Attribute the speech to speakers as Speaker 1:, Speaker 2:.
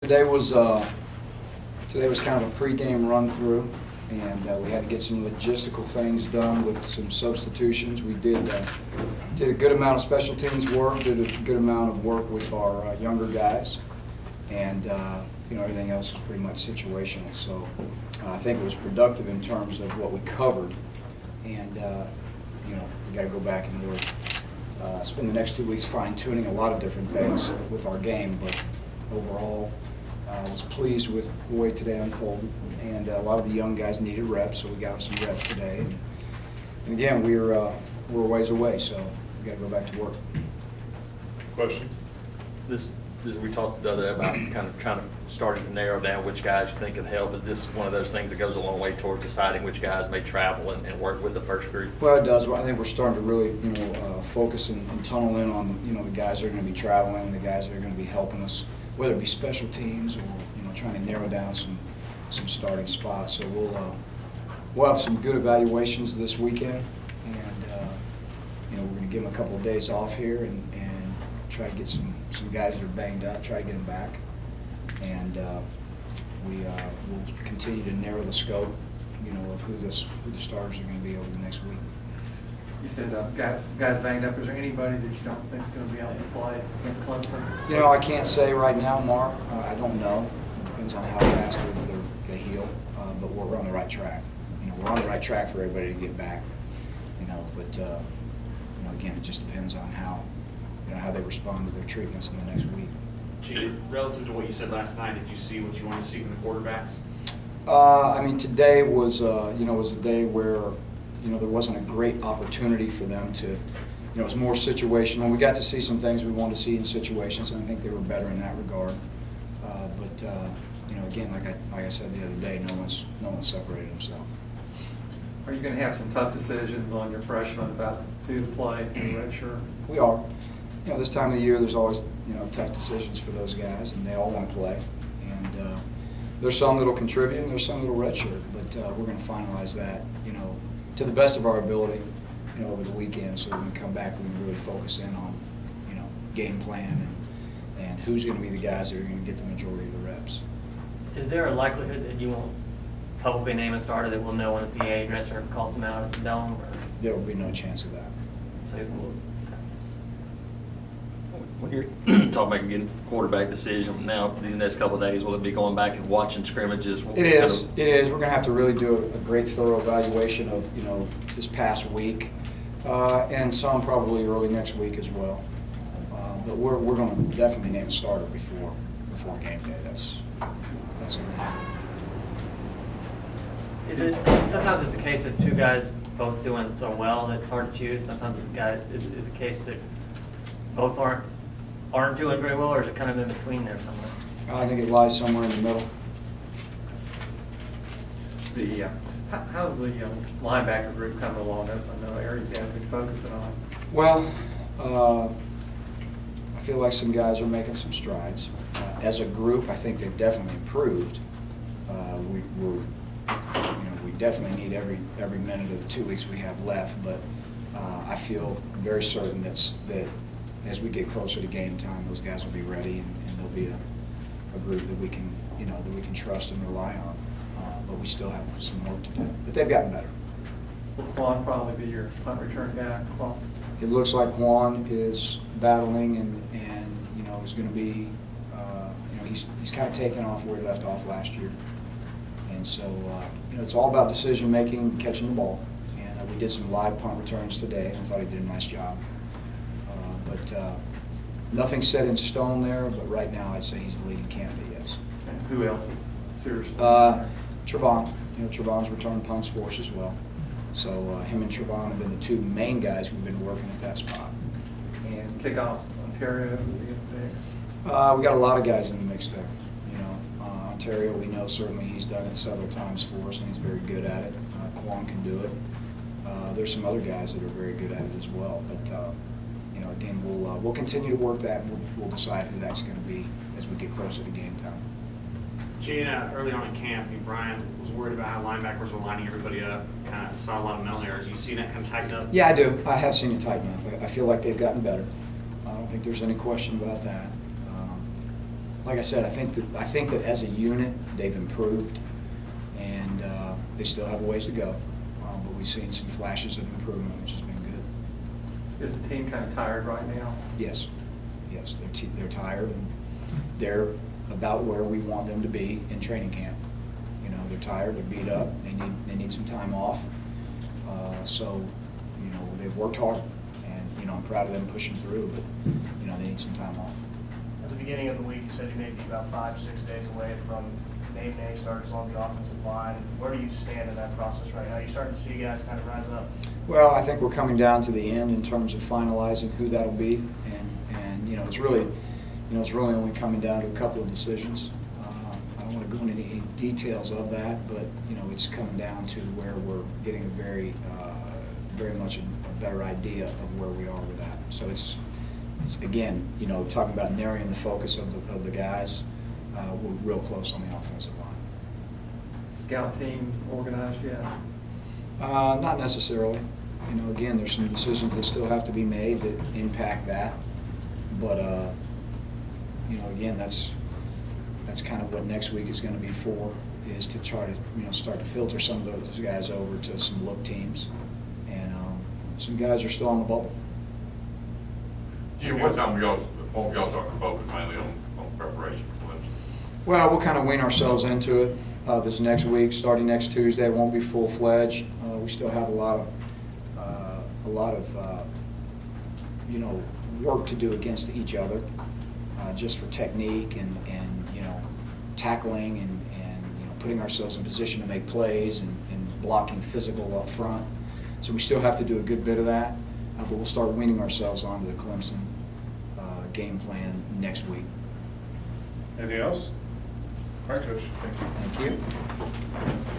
Speaker 1: Today was kind of a pregame run through, and we had to get some logistical things done with some substitutions. We did a good amount of special teams work, did a good amount of work with our younger guys, and everything else was pretty much situational. So I think it was productive in terms of what we covered, and we got to go back and really spend the next 2 weeks fine-tuning a lot of different things with our game, but overall, I was pleased with the way today unfolded, and a lot of the young guys needed reps, so we got them some reps today. And again, we're a ways away, so we got to go back to work.
Speaker 2: Question? This we talked the other day about kind of trying to starting to narrow down which guys you think could help. Is this one of those things that goes a long way towards deciding which guys may travel and work with the first group?
Speaker 1: Well, it does. I think we're starting to really focus and tunnel in on the guys that are going to be traveling, the guys that are going to be helping us, whether it be special teams or trying to narrow down some starting spots. So we'll have some good evaluations this weekend, and we're going to give them a couple of days off here and try to get some guys that are banged up, try to get them back, and we'll continue to narrow the scope, of who the starters are going to be over the next week.
Speaker 3: You said guys banged up. Is there anybody that you don't think is going to be able to play against Clemson?
Speaker 1: I can't say right now, Mark. I don't know. Depends on how fast they heal. But we're on the right track. We're on the right track for everybody to get back. But again, it just depends on how they respond to their treatments in the next week.
Speaker 4: Gene, relative to what you said last night, did you see what you want to see from the quarterbacks?
Speaker 1: Today was was a day where there wasn't a great opportunity for them to, it was more situational. We got to see some things we wanted to see in situations, and I think they were better in that regard. Again, like I said the other day, no one's separated himself.
Speaker 3: Are you going to have some tough decisions on your freshmen about who to play in the red shirt?
Speaker 1: We are. This time of the year, there's always tough decisions for those guys, and they all want to play. And there's some that'll contribute, and there's some that'll redshirt. But we're going to finalize that, to the best of our ability, over the weekend, so when we come back, we can really focus in on, game plan and who's going to be the guys that are going to get the majority of the reps.
Speaker 5: Is there a likelihood that you won't publicly name a starter that we'll know when the PA dresser calls him out at the dome? Or?
Speaker 1: There will be no chance of that.
Speaker 5: So
Speaker 2: When you're talking about getting quarterback decision now, these next couple of days, will it be going back and watching scrimmages?
Speaker 1: It is. It is. We're going to have to really do a great thorough evaluation of this past week, and some probably early next week as well. But we're going to definitely name a starter before game day. That's going to happen.
Speaker 5: Is it sometimes it's a case of two guys both doing so well that it's hard to choose? Sometimes it's a case that both aren't doing very well, or is it kind of in between there somewhere?
Speaker 1: I think it lies somewhere in the middle.
Speaker 3: How's the linebacker group coming along? That's another area you guys have been focusing on.
Speaker 1: Well, I feel like some guys are making some strides. As a group, I think they've definitely improved. We definitely need every minute of the 2 weeks we have left, but I feel very certain that as we get closer to game time, those guys will be ready, and they'll be a group that we can trust and rely on. But we still have some work to do. But they've gotten better.
Speaker 3: Will Quan probably be your punt return guy? Quan?
Speaker 1: It looks like Juan is battling and is going to be he's kind of taken off where he left off last year. And so it's all about decision making, catching the ball. And we did some live punt returns today, and I thought he did a nice job. But nothing set in stone there, but right now I'd say he's the leading candidate, yes.
Speaker 3: And who else is seriously?
Speaker 1: Trevon. Trevon's returned punts for us as well. So him and Trevon have been the two main guys who've been working at that spot.
Speaker 3: And kickoffs, Ontario, is he in the mix?
Speaker 1: We got a lot of guys in the mix there. Ontario, we know certainly he's done it several times for us, and he's very good at it. Quan can do it. There's some other guys that are very good at it as well. But again, we'll continue to work that, and we'll decide who that's going to be as we get closer to game time.
Speaker 4: Gene, early on in camp, Brian was worried about how linebackers were lining everybody up. Kind of saw a lot of mental errors. You see that kind of tighten up?
Speaker 1: Yeah, I do. I have seen it tighten up. I feel like they've gotten better. I don't think there's any question about that. like I said, I think that as a unit, they've improved, and they still have a ways to go. But we've seen some flashes of improvement, which has been good.
Speaker 3: Is the team kind of tired right now?
Speaker 1: Yes, yes, they're tired, and they're about where we want them to be in training camp. You know, they're tired, they're beat up, they need some time off. So, you know, they've worked hard, and you know, I'm proud of them pushing through. But you know, they need some time off.
Speaker 6: At the beginning of the week, you said you may be about 5 or 6 days away from name starters on the offensive line. Where do you stand in that process right now? Are you starting to see guys kind of rising up? Well,
Speaker 1: I think we're coming down to the end in terms of finalizing who that'll be, and you know, it's really only coming down to a couple of decisions. I don't want to go into any details of that, but you know, it's coming down to where we're getting a very much a better idea of where we are with that. So it's again, you know, talking about narrowing the focus of the guys. We're real close on the offensive line.
Speaker 3: Scout teams organized yet?
Speaker 1: Not necessarily. You know, again, there's some decisions that still have to be made that impact that. But you know, again, that's kind of what next week is going to be for, is to try to, you know, start to filter some of those guys over to some look teams, and some guys are still on the bubble.
Speaker 7: Jim, what time won't y'all start to focus mainly on preparation for Clemson?
Speaker 1: Well, we'll kind of wean ourselves into it this next week. Starting next Tuesday, it won't be full-fledged. We still have a lot of you know, work to do against each other, just for technique and you know, tackling and you know, putting ourselves in position to make plays and blocking physical up front. So we still have to do a good bit of that, but we'll start weaning ourselves onto the Clemson game plan next week.
Speaker 8: Anything else? All right, Coach. Thank you.
Speaker 1: Thank you.